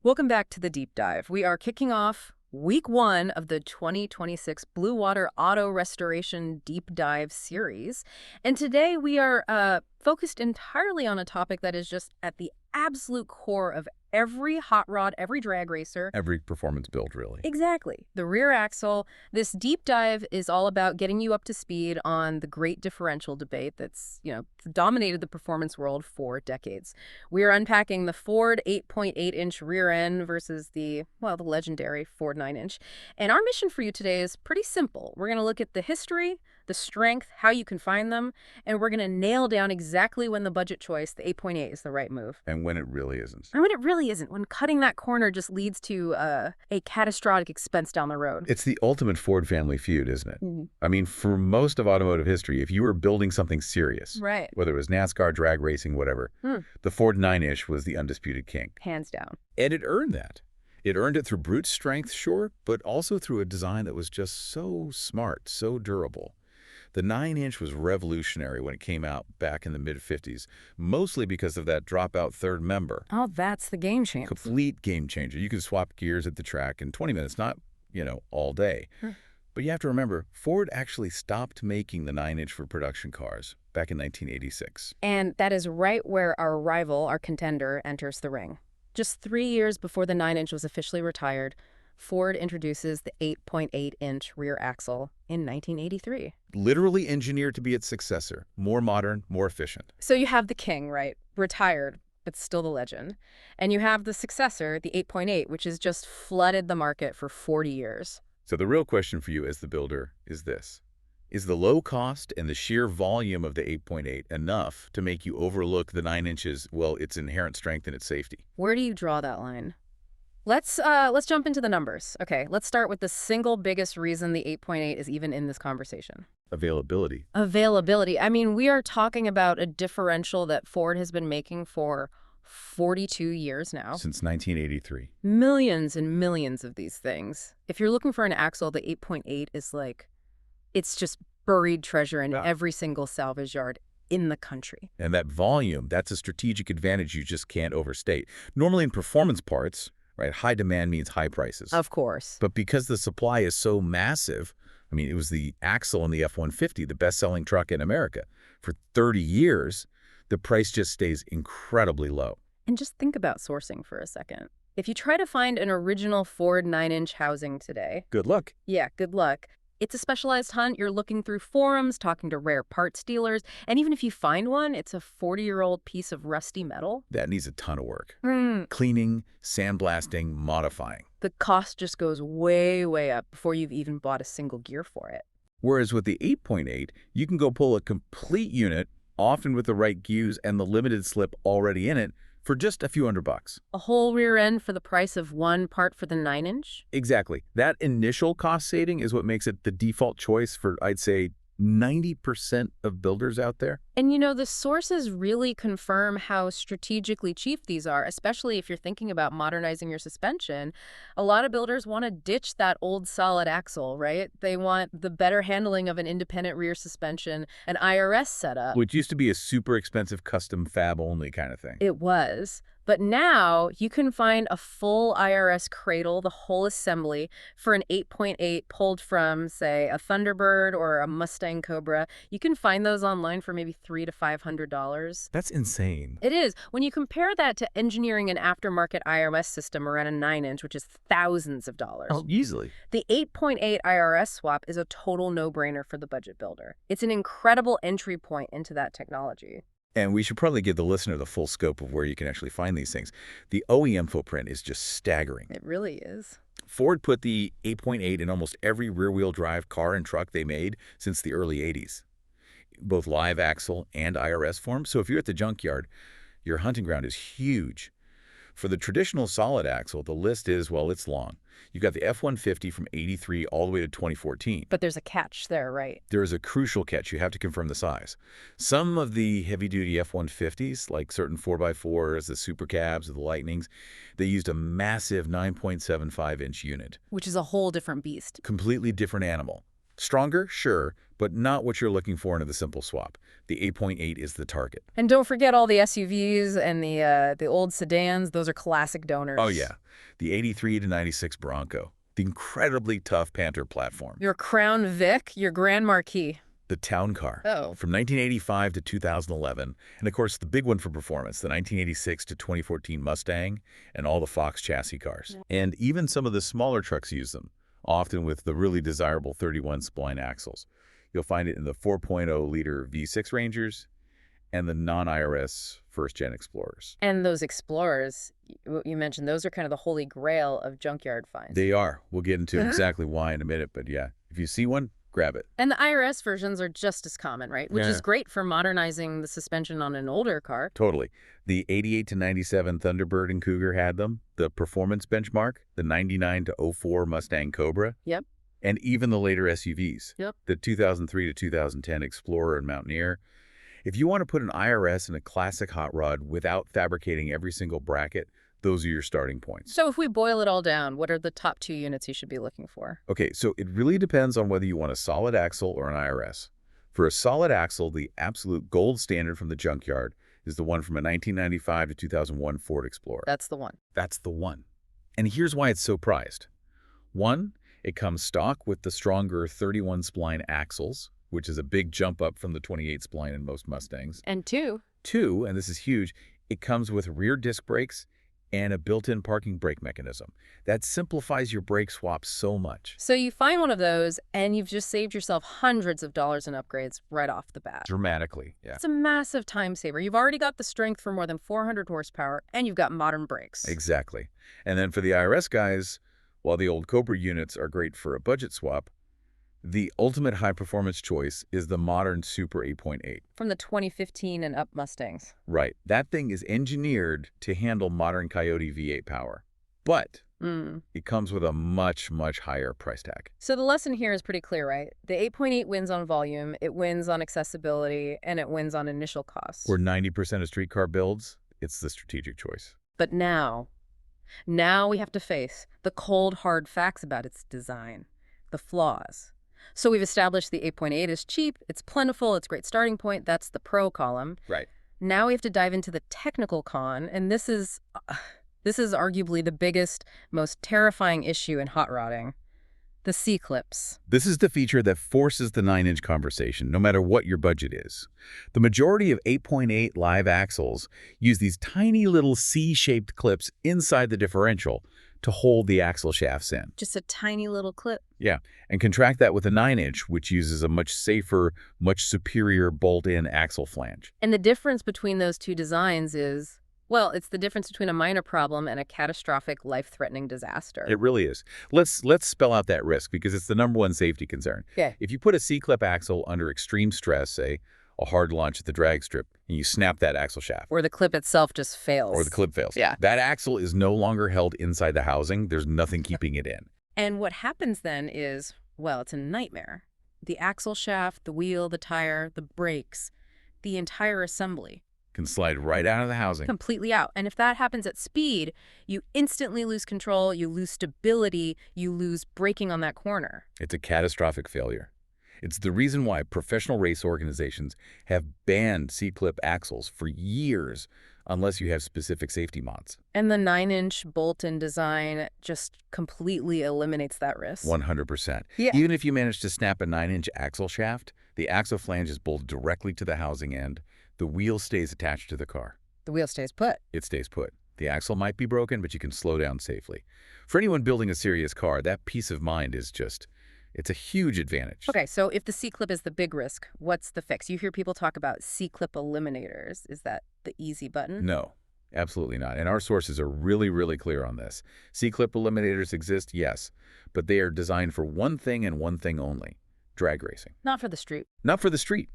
Welcome back to the deep dive. We are kicking off week 1 of the 2026 Bluewater Auto Restoration Deep Dive series. And today we are focused entirely on a topic that is just at the absolute core of every hot rod, every drag racer. Every performance build, really. Exactly. The rear axle. This deep dive is all about getting you up to speed on the great differential debate that's, dominated the performance world for decades. We are unpacking the Ford 8.8-inch rear end versus the legendary Ford 9-inch. And our mission for you today is pretty simple. We're going to look at the history, the strength, how you can find them, and we're going to nail down exactly when the budget choice, the 8.8, is the right move. And when it really isn't. And when it really isn't, when cutting that corner just leads to a catastrophic expense down the road. It's the ultimate Ford family feud, isn't it? Mm-hmm. I mean, for most of automotive history, if you were building something serious, right, whether it was NASCAR, drag racing, whatever, the Ford 9-inch was the undisputed king. Hands down. And it earned that. It earned it through brute strength, sure, but also through a design that was just so smart, so durable. The 9-inch was revolutionary when it came out back in the mid-50s, mostly because of that dropout third member. Oh, that's the game changer. Complete game changer. You can swap gears at the track in 20 minutes, not, all day. But you have to remember, Ford actually stopped making the 9-inch for production cars back in 1986. And that is right where our rival, our contender, enters the ring. Just 3 years before the 9-inch was officially retired, Ford introduces the 8.8-inch rear axle in 1983. Literally engineered to be its successor. More modern, more efficient. So you have the king, right? Retired, but still the legend. And you have the successor, the 8.8, which has just flooded the market for 40 years. So the real question for you as the builder is this. Is the low cost and the sheer volume of the 8.8 enough to make you overlook the 9 inches, its inherent strength and its safety? Where do you draw that line? Let's jump into the numbers. Okay, let's start with the single biggest reason the 8.8 is even in this conversation. Availability. Availability. I mean, we are talking about a differential that Ford has been making for 42 years now. Since 1983. Millions and millions of these things. If you're looking for an axle, the 8.8 is it's just buried treasure in every single salvage yard in the country. And that volume, that's a strategic advantage you just can't overstate. Normally in performance parts, right, high demand means high prices. Of course. But because the supply is so massive, it was the axle in the F-150, the best-selling truck in America. For 30 years, the price just stays incredibly low. And just think about sourcing for a second. If you try to find an original Ford 9-inch housing today... Good luck. Yeah, good luck. It's a specialized hunt. You're looking through forums, talking to rare parts dealers, and even if you find one, it's a 40-year-old piece of rusty metal. That needs a ton of work. Cleaning, sandblasting, modifying. The cost just goes way, way up before you've even bought a single gear for it. Whereas with the 8.8, you can go pull a complete unit, often with the right gears and the limited slip already in it, for just a few $100. A whole rear end for the price of one part for the 9-inch? Exactly. That initial cost saving is what makes it the default choice for, I'd say, 90% of builders out there. And the sources really confirm how strategically cheap these are, especially if you're thinking about modernizing your suspension. A lot of builders want to ditch that old solid axle, right? They want the better handling of an independent rear suspension, an IRS setup. Which used to be a super expensive custom fab only kind of thing. It was. But now you can find a full IRS cradle, the whole assembly, for an 8.8 pulled from, say, a Thunderbird or a Mustang Cobra. You can find those online for maybe $300 to $500. That's insane. It is. When you compare that to engineering an aftermarket IRS system around a 9-inch, which is thousands of dollars. Oh, easily. The 8.8 IRS swap is a total no-brainer for the budget builder. It's an incredible entry point into that technology. And we should probably give the listener the full scope of where you can actually find these things. The OEM footprint is just staggering. It really is. Ford put the 8.8 in almost every rear-wheel drive car and truck they made since the early 80s, both live axle and IRS form. So if you're at the junkyard, your hunting ground is huge. For the traditional solid axle, the list is, it's long. You've got the F-150 from 83 all the way to 2014. But there's a catch there, right? There is a crucial catch. You have to confirm the size. Some of the heavy-duty F-150s, like certain 4x4s, the Super Cabs, or the Lightnings, they used a massive 9.75-inch unit. Which is a whole different beast. Completely different animal. Stronger, sure, but not what you're looking for in the simple swap. The 8.8 is the target. And don't forget all the SUVs and the old sedans. Those are classic donors. Oh, yeah. The 83 to 96 Bronco. The incredibly tough Panther platform. Your Crown Vic, your Grand Marquis. The town car. Oh. From 1985 to 2011. And, of course, the big one for performance, the 1986 to 2014 Mustang and all the Fox chassis cars. Yeah. And even some of the smaller trucks use them, often with the really desirable 31 spline axles. You'll find it in the 4.0-liter V6 Rangers and the non-IRS first-gen Explorers. And those Explorers, you mentioned, those are kind of the holy grail of junkyard finds. They are. We'll get into exactly why in a minute, but yeah, if you see one, grab it. And the IRS versions are just as common, right? Which is great for modernizing the suspension on an older car. Totally. The 88 to 97 Thunderbird and Cougar had them. The performance benchmark, the 99 to 04 Mustang Cobra. Yep. And even the later SUVs. Yep. The 2003 to 2010 Explorer and Mountaineer. If you want to put an IRS in a classic hot rod without fabricating every single bracket, those are your starting points. So if we boil it all down, what are the top 2 units you should be looking for? Okay, so it really depends on whether you want a solid axle or an IRS. For a solid axle, the absolute gold standard from the junkyard is the one from a 1995 to 2001 Ford Explorer. That's the one. That's the one. And here's why it's so prized. 1, it comes stock with the stronger 31 spline axles, which is a big jump up from the 28 spline in most Mustangs. And 2, and this is huge, it comes with rear disc brakes and a built-in parking brake mechanism. That simplifies your brake swap so much. So you find one of those, and you've just saved yourself hundreds of dollars in upgrades right off the bat. Dramatically, yeah. It's a massive time saver. You've already got the strength for more than 400 horsepower, and you've got modern brakes. Exactly. And then for the IRS guys, while the old Cobra units are great for a budget swap, the ultimate high-performance choice is the modern Super 8.8. From the 2015 and up Mustangs. Right. That thing is engineered to handle modern Coyote V8 power. But it comes with a much, much higher price tag. So the lesson here is pretty clear, right? The 8.8 wins on volume, it wins on accessibility, and it wins on initial costs. Where 90% of street car builds, it's the strategic choice. But now we have to face the cold, hard facts about its design, the flaws. So we've established the 8.8 is cheap, it's plentiful, it's a great starting point. That's the pro column. Right. Now we have to dive into the technical con, and this is arguably the biggest, most terrifying issue in hot rodding, the C-clips. This is the feature that forces the 9-inch conversation, no matter what your budget is. The majority of 8.8 live axles use these tiny little C-shaped clips inside the differential to hold the axle shafts in. Just a tiny little clip. Yeah, and contract that with a 9-inch, which uses a much safer, much superior bolt-in axle flange. And the difference between those two designs is, well, it's the difference between a minor problem and a catastrophic, life-threatening disaster. It really is. Let's spell out that risk, because it's the #1 safety concern. Yeah. If you put a C-clip axle under extreme stress, say a hard launch at the drag strip, and you snap that axle shaft. Or the clip itself just fails. Or the clip fails. Yeah. That axle is no longer held inside the housing. There's nothing keeping it in. And what happens then is, well, it's a nightmare. The axle shaft, the wheel, the tire, the brakes, the entire assembly Can slide right out of the housing. completely out. And if that happens at speed, you instantly lose control, you lose stability, you lose braking on that corner. It's a catastrophic failure. It's the reason why professional race organizations have banned C-clip axles for years unless you have specific safety mods. And the 9-inch bolt-in design just completely eliminates that risk. 100%. Yeah. Even if you manage to snap a 9-inch axle shaft, the axle flange is bolted directly to the housing end. The wheel stays attached to the car. The wheel stays put. It stays put. The axle might be broken, but you can slow down safely. For anyone building a serious car, that peace of mind is just... it's a huge advantage. Okay, so if the C-clip is the big risk, what's the fix? You hear people talk about C-clip eliminators. Is that the easy button? No, absolutely not. And our sources are really, really clear on this. C-clip eliminators exist, yes, but they are designed for one thing and one thing only: drag racing. Not for the street. Not for the street.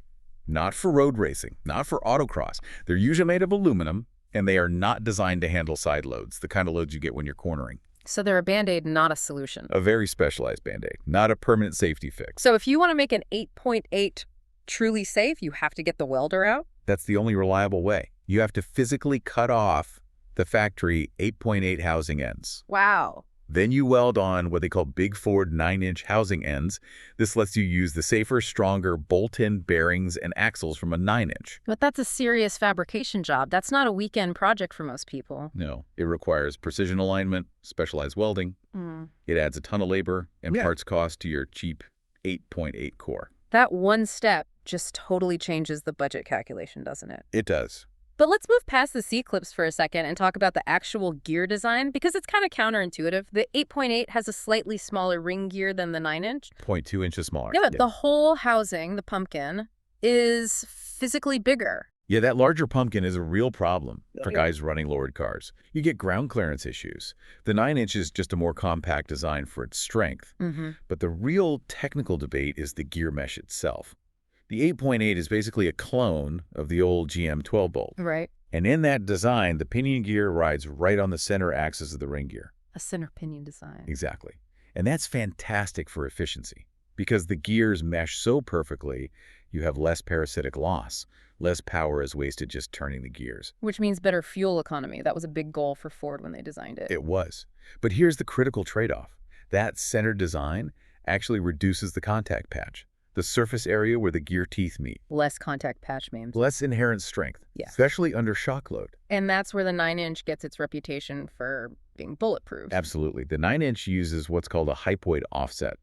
Not for road racing. Not for autocross. They're usually made of aluminum, and they are not designed to handle side loads, the kind of loads you get when you're cornering. So they're a Band-Aid, not a solution. A very specialized Band-Aid, not a permanent safety fix. So if you want to make an 8.8 truly safe, you have to get the welder out? That's the only reliable way. You have to physically cut off the factory 8.8 housing ends. Wow. Then you weld on what they call big forward 9-inch housing ends. This lets you use the safer, stronger bolt-in bearings and axles from a 9-inch. But that's a serious fabrication job. That's not a weekend project for most people. No, it requires precision alignment, specialized welding. Mm. It adds a ton of labor and Yeah. parts cost to your cheap 8.8 core. That one step just totally changes the budget calculation, doesn't it? It does. But let's move past the C-clips for a second and talk about the actual gear design, because it's kind of counterintuitive. The 8.8 has a slightly smaller ring gear than the 9-inch. 0.2 inches smaller. Yeah, but the whole housing, the pumpkin, is physically bigger. Yeah, that larger pumpkin is a real problem for Yeah. guys running lowered cars. You get ground clearance issues. The 9-inch is just a more compact design for its strength. Mm-hmm. But the real technical debate is the gear mesh itself. The 8.8 is basically a clone of the old GM 12-bolt. Right. And in that design, the pinion gear rides right on the center axis of the ring gear. A center pinion design. Exactly. And that's fantastic for efficiency because the gears mesh so perfectly, you have less parasitic loss. Less power is wasted just turning the gears. Which means better fuel economy. That was a big goal for Ford when they designed it. It was. But here's the critical trade-off. That center design actually reduces the contact patch, the surface area where the gear teeth meet. Less contact patch means. Less inherent strength, Yeah. especially under shock load. And that's where the 9-inch gets its reputation for being bulletproof. Absolutely. The 9-inch uses what's called a hypoid offset.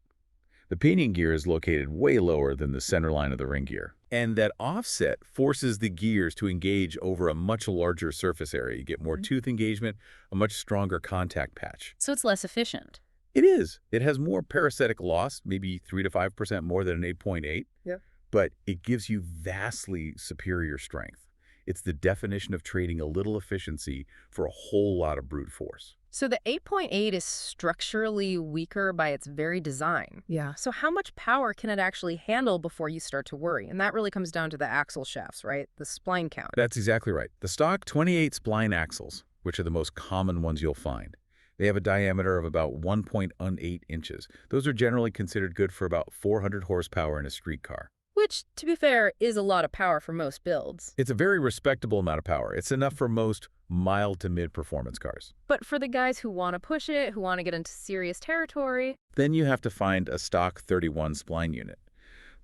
The pinion gear is located way lower than the center line of the ring gear. And that offset forces the gears to engage over a much larger surface area. You get more tooth engagement, a much stronger contact patch. So it's less efficient. It is. It has more parasitic loss, maybe 3 to 5% more than an 8.8. Yeah. But it gives you vastly superior strength. It's the definition of trading a little efficiency for a whole lot of brute force. So the 8.8 is structurally weaker by its very design. Yeah. So how much power can it actually handle before you start to worry? And that really comes down to the axle shafts, right? The spline count. That's exactly right. The stock 28 spline axles, which are the most common ones you'll find, they have a diameter of about 1.18 inches. Those are generally considered good for about 400 horsepower in a street car. Which, to be fair, is a lot of power for most builds. It's a very respectable amount of power. It's enough for most mild to mid-performance cars. But for the guys who want to push it, who want to get into serious territory, Then you have to find a stock 31 spline unit.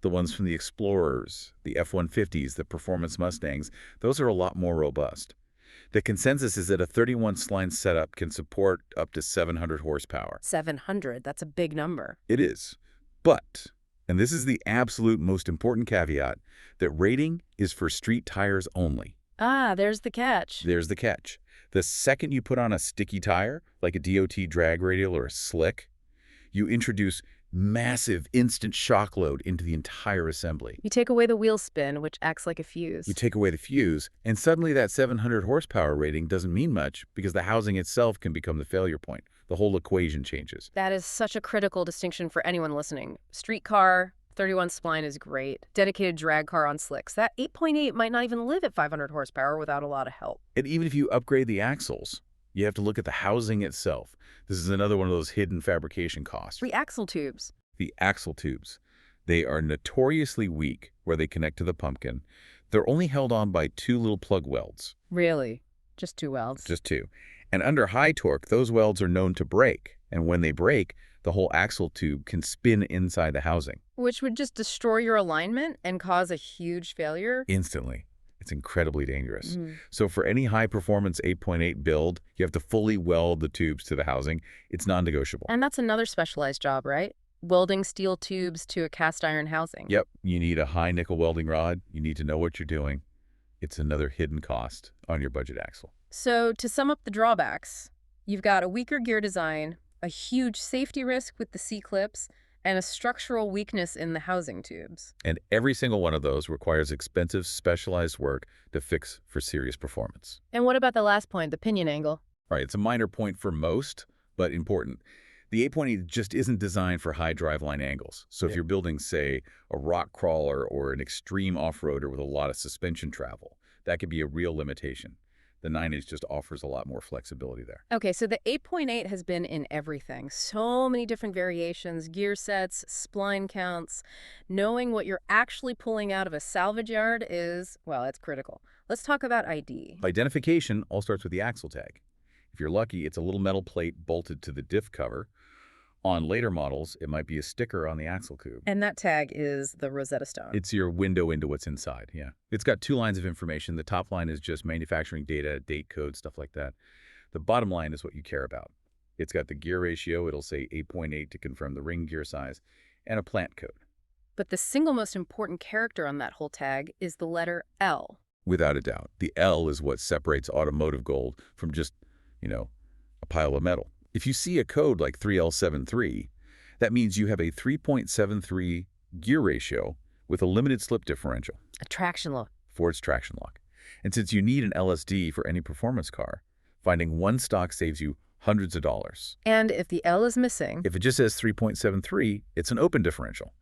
The ones from the Explorers, the F-150s, the Performance Mustangs, those are a lot more robust. The consensus is that a 31 spline setup can support up to 700 horsepower. 700, that's a big number. It is. But, and this is the absolute most important caveat, that rating is for street tires only. Ah, there's the catch. There's the catch. The second you put on a sticky tire, like a DOT drag radial or a slick, you introduce massive instant shock load into the entire assembly. You take away the wheel spin, which acts like a fuse. You take away the fuse, and suddenly that 700 horsepower rating doesn't mean much because the housing itself can become the failure point. The whole equation changes. That is such a critical distinction for anyone listening. Street car, 31 spline is great. Dedicated drag car on slicks. That 8.8 might not even live at 500 horsepower without a lot of help. And even if you upgrade the axles, you have to look at the housing itself. This is another one of those hidden fabrication costs. The axle tubes. The axle tubes. They are notoriously weak where they connect to the pumpkin. They're only held on by 2 little plug welds. Really? Just 2 welds? Just 2. And under high torque, those welds are known to break. And when they break, the whole axle tube can spin inside the housing. Which would just destroy your alignment and cause a huge failure? Instantly. It's incredibly dangerous. Mm. So for any high-performance 8.8 build, you have to fully weld the tubes to the housing. It's non-negotiable. And that's another specialized job, right? Welding steel tubes to a cast iron housing. Yep. You need a high nickel welding rod. You need to know what you're doing. It's another hidden cost on your budget axle. So to sum up the drawbacks, you've got a weaker gear design, a huge safety risk with the C-clips, and a structural weakness in the housing tubes. And every single one of those requires expensive, specialized work to fix for serious performance. And what about the last point, the pinion angle? All right, it's a minor point for most, but important. The 8.8 just isn't designed for high driveline angles. So if you're building, say, a rock crawler or an extreme off-roader with a lot of suspension travel, that could be a real limitation. The 9-inch just offers a lot more flexibility there. Okay, so the 8.8 has been in everything. So many different variations, gear sets, spline counts. Knowing what you're actually pulling out of a salvage yard is, well, it's critical. Let's talk about ID. Identification all starts with the axle tag. If you're lucky, it's a little metal plate bolted to the diff cover. On later models, it might be a sticker on the axle tube. And that tag is the Rosetta Stone. It's your window into what's inside, yeah. It's got 2 lines of information. The top line is just manufacturing data, date code, stuff like that. The bottom line is what you care about. It's got the gear ratio. It'll say 8.8 to confirm the ring gear size, and a plant code. But the single most important character on that whole tag is the letter L. Without a doubt. The L is what separates automotive gold from just, a pile of metal. If you see a code like 3L73, that means you have a 3.73 gear ratio with a limited slip differential. A traction lock. Ford's traction lock. And since you need an LSD for any performance car, finding one stock saves you hundreds of dollars. And if the L is missing... If it just says 3.73, it's an open differential.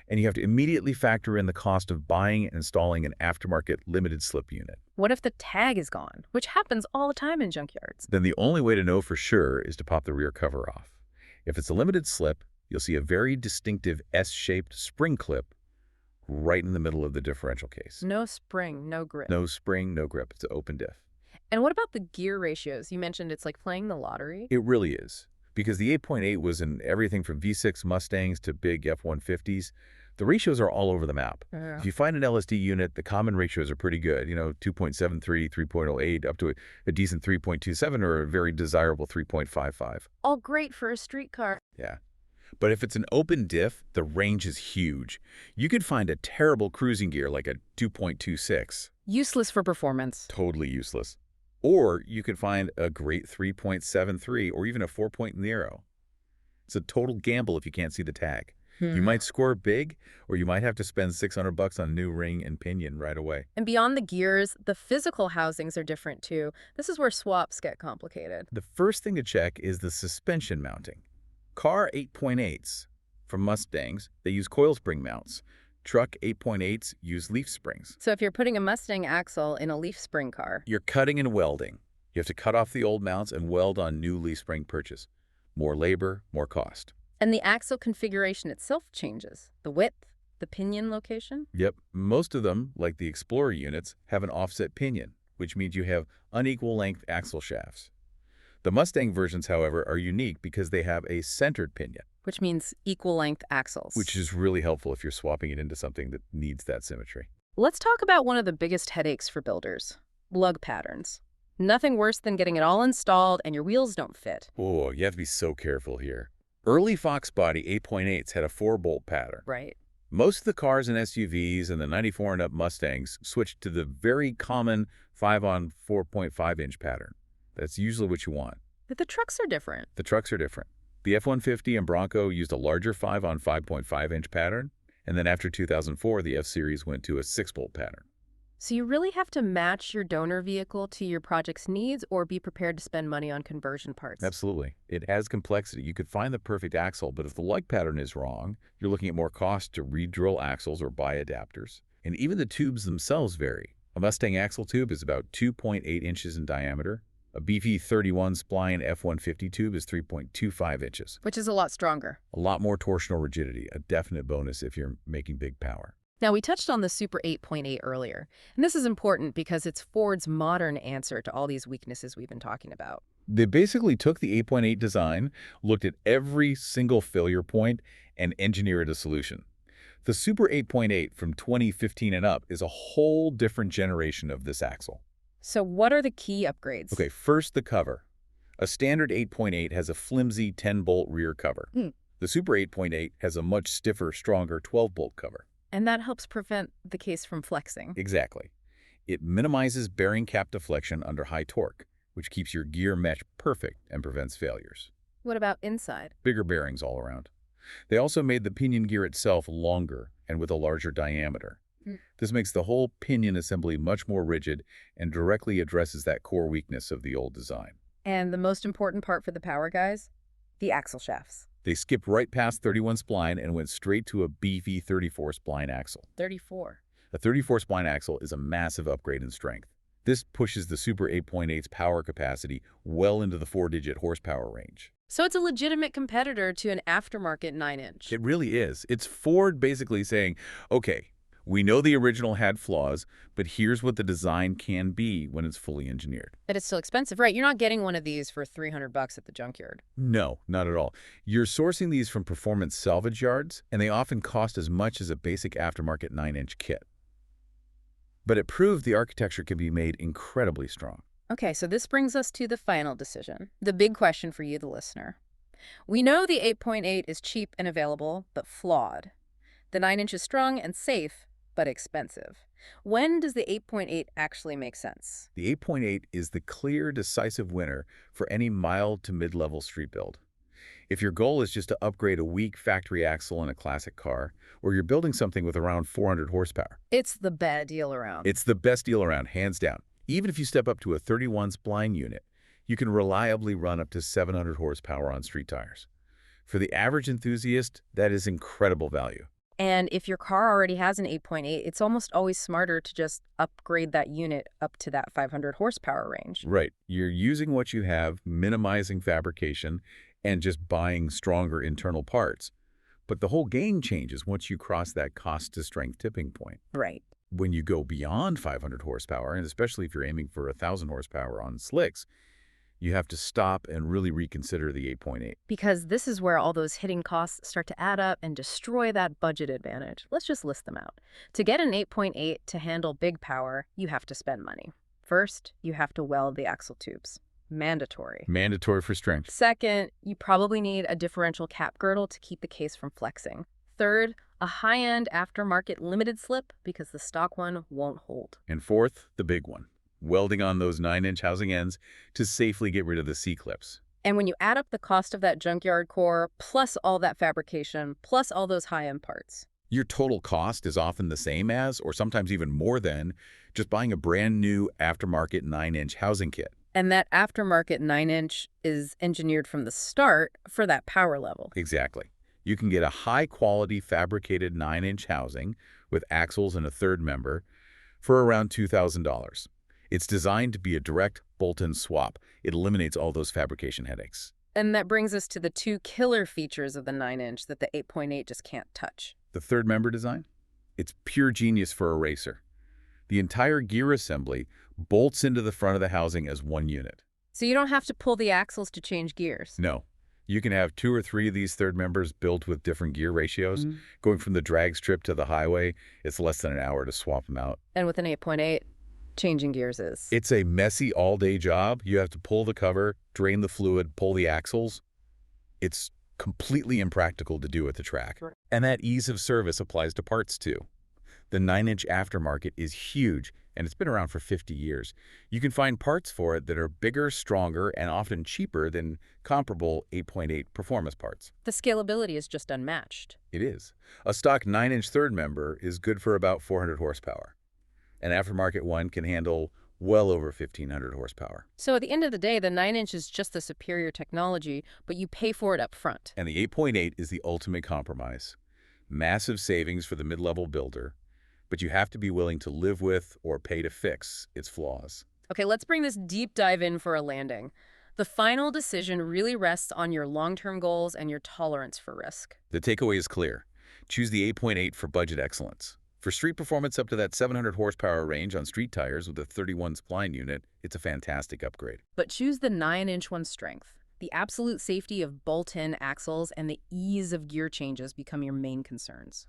And you have to immediately factor in the cost of buying and installing an aftermarket limited slip unit. What if the tag is gone, which happens all the time in junkyards? Then the only way to know for sure is to pop the rear cover off. If it's a limited slip, you'll see a very distinctive S-shaped spring clip right in the middle of the differential case. No spring, no grip. No spring, no grip. It's an open diff. And what about the gear ratios? You mentioned it's like playing the lottery. It really is. Because the 8.8 was in everything from V6 Mustangs to big F-150s. The ratios are all over the map. Yeah. If you find an LSD unit, the common ratios are pretty good. 2.73, 3.08, up to a decent 3.27 or a very desirable 3.55. All great for a street car. Yeah. But if it's an open diff, the range is huge. You could find a terrible cruising gear like a 2.26. Useless for performance. Totally useless. Or you could find a great 3.73 or even a 4.0. It's a total gamble if you can't see the tag. You might score big, or you might have to spend $600 on a new ring and pinion right away. And beyond the gears, the physical housings are different too. This is where swaps get complicated. The first thing to check is the suspension mounting. Car 8.8s from Mustangs, they use coil spring mounts. Truck 8.8s use leaf springs. So if you're putting a Mustang axle in a leaf spring car... You're cutting and welding. You have to cut off the old mounts and weld on new leaf spring purchase. More labor, more cost. And the axle configuration itself changes. The width, the pinion location. Yep. Most of them, like the Explorer units, have an offset pinion, which means you have unequal length axle shafts. The Mustang versions, however, are unique because they have a centered pinion. Which means equal length axles. Which is really helpful if you're swapping it into something that needs that symmetry. Let's talk about one of the biggest headaches for builders. Lug patterns. Nothing worse than getting it all installed and your wheels don't fit. Oh, you have to be so careful here. Early Fox body 8.8s had a 4-bolt pattern. Right. Most of the cars and SUVs and the 94 and up Mustangs switched to the very common 5-on 4.5-inch pattern. That's usually what you want. But the trucks are different. The trucks are different. The F-150 and Bronco used a larger 5-on 5.5-inch pattern, and then after 2004, the F-Series went to a 6-bolt pattern. So you really have to match your donor vehicle to your project's needs or be prepared to spend money on conversion parts. Absolutely. It has complexity. You could find the perfect axle, but if the lug pattern is wrong, you're looking at more cost to re-drill axles or buy adapters. And even the tubes themselves vary. A Mustang axle tube is about 2.8 inches in diameter. A BV31 spline F-150 tube is 3.25 inches. Which is a lot stronger. A lot more torsional rigidity, a definite bonus if you're making big power. Now, we touched on the Super 8.8 earlier, and this is important because it's Ford's modern answer to all these weaknesses we've been talking about. They basically took the 8.8 design, looked at every single failure point, and engineered a solution. The Super 8.8 from 2015 and up is a whole different generation of this axle. So what are the key upgrades? Okay, first the cover. A standard 8.8 has a flimsy 10-bolt rear cover. The Super 8.8 has a much stiffer, stronger 12-bolt cover. And that helps prevent the case from flexing. Exactly. It minimizes bearing cap deflection under high torque, which keeps your gear mesh perfect and prevents failures. What about inside? Bigger bearings all around. They also made the pinion gear itself longer and with a larger diameter. This makes the whole pinion assembly much more rigid and directly addresses that core weakness of the old design. And the most important part for the power guys? The axle shafts. They skipped right past 31 spline and went straight to a BV34 spline axle. 34. A 34 spline axle is a massive upgrade in strength. This pushes the Super 8.8's power capacity well into the 4-digit horsepower range. So it's a legitimate competitor to an aftermarket 9-inch. It really is. It's Ford basically saying, okay, We know the original had flaws, but here's what the design can be when it's fully engineered. But it's still expensive, right? You're not getting one of these for $300 at the junkyard. No, not at all. You're sourcing these from performance salvage yards, and they often cost as much as a basic aftermarket 9-inch kit. But it proved the architecture can be made incredibly strong. Okay, so this brings us to the final decision, the big question for you, the listener. We know the 8.8 is cheap and available, but flawed. The 9-inch is strong and safe, but expensive. When does the 8.8 actually make sense? The 8.8 is the clear, decisive winner for any mild to mid-level street build. If your goal is just to upgrade a weak factory axle in a classic car, or you're building something with around 400 horsepower, It's the best deal around. it's the best deal around, hands down. Even if you step up to a 31 spline unit, you can reliably run up to 700 horsepower on street tires. For the average enthusiast, that is incredible value. And if your car already has an 8.8, it's almost always smarter to just upgrade that unit up to that 500 horsepower range. Right. You're using what you have, minimizing fabrication, and just buying stronger internal parts. But the whole game changes once you cross that cost-to-strength tipping point. Right. When you go beyond 500 horsepower, and especially if you're aiming for 1,000 horsepower on slicks, you have to stop and really reconsider the 8.8. Because this is where all those hitting costs start to add up and destroy that budget advantage. Let's just list them out. To get an 8.8 to handle big power, you have to spend money. First, you have to weld the axle tubes. Mandatory. Mandatory for strength. Second, you probably need a differential cap girdle to keep the case from flexing. Third, a high-end aftermarket limited slip because the stock one won't hold. And fourth, the big one, welding on those 9-inch housing ends to safely get rid of the C-clips. And when you add up the cost of that junkyard core, plus all that fabrication, plus all those high-end parts, Your total cost is often the same as, or sometimes even more than, just buying a brand new aftermarket 9-inch housing kit. and that aftermarket 9-inch is engineered from the start for that power level. Exactly. You can get a high-quality fabricated 9-inch housing with axles and a third member for around $2,000. It's designed to be a direct bolt-in swap. It eliminates all those fabrication headaches. And that brings us to the two killer features of the 9-inch that the 8.8 just can't touch. The third member design? It's pure genius for a racer. The entire gear assembly bolts into the front of the housing as one unit. So you don't have to pull the axles to change gears. No. You can have 2 or 3 of these third members built with different gear ratios. Going from the drag strip to the highway, it's less than an hour to swap them out. And with an 8.8, changing gears is. It's a messy all-day job. You have to pull the cover, drain the fluid, pull the axles. It's completely impractical to do at the track. Right. And that ease of service applies to parts too. The 9-inch aftermarket is huge, and it's been around for 50 years. You can find parts for it that are bigger, stronger, and often cheaper than comparable 8.8 performance parts. The scalability is just unmatched. It is. A stock 9-inch third member is good for about 400 horsepower. An aftermarket one can handle well over 1,500 horsepower. So at the end of the day, the 9-inch is just the superior technology, but you pay for it up front. And the 8.8 is the ultimate compromise. Massive savings for the mid-level builder, but you have to be willing to live with or pay to fix its flaws. Okay, let's bring this deep dive in for a landing. The final decision really rests on your long-term goals and your tolerance for risk. The takeaway is clear. Choose the 8.8 for budget excellence. For street performance up to that 700 horsepower range on street tires with a 31 spline unit, it's a fantastic upgrade. But choose the 9-inch one's strength. The absolute safety of bolt-in axles and the ease of gear changes become your main concerns.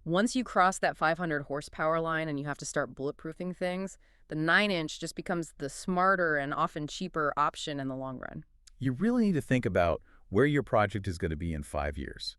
Once you cross that 500 horsepower line and you have to start bulletproofing things, the 9-inch just becomes the smarter and often cheaper option in the long run. You really need to think about where your project is going to be in 5 years.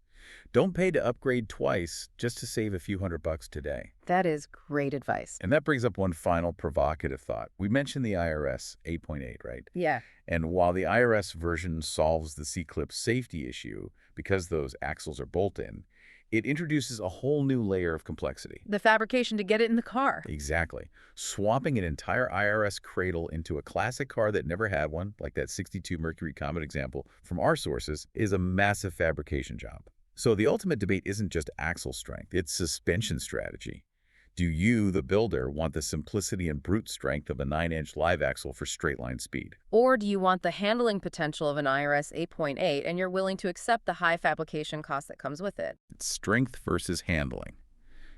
Don't pay to upgrade twice just to save a few $100 today. That is great advice. And that brings up one final provocative thought. We mentioned the IRS 8.8, right? Yeah. And while the IRS version solves the C-clip safety issue because those axles are bolt-in, it introduces a whole new layer of complexity. The fabrication to get it in the car. Exactly. Swapping an entire IRS cradle into a classic car that never had one, like that 62 Mercury Comet example from our sources, is a massive fabrication job. So the ultimate debate isn't just axle strength, it's suspension strategy. Do you, the builder, want the simplicity and brute strength of a 9-inch live axle for straight-line speed? Or do you want the handling potential of an IRS 8.8 and you're willing to accept the high fabrication cost that comes with it? It's strength versus handling.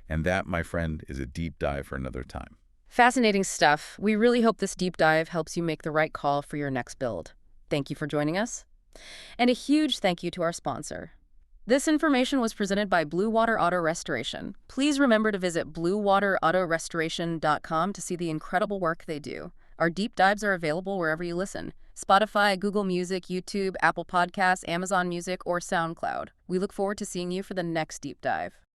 And that, my friend, is a deep dive for another time. Fascinating stuff. We really hope this deep dive helps you make the right call for your next build. Thank you for joining us. And a huge thank you to our sponsor. This information was presented by Bluewater Auto Restoration. Please remember to visit BWAR.CA to see the incredible work they do. Our deep dives are available wherever you listen: Spotify, Google Music, YouTube, Apple Podcasts, Amazon Music, or SoundCloud. We look forward to seeing you for the next deep dive.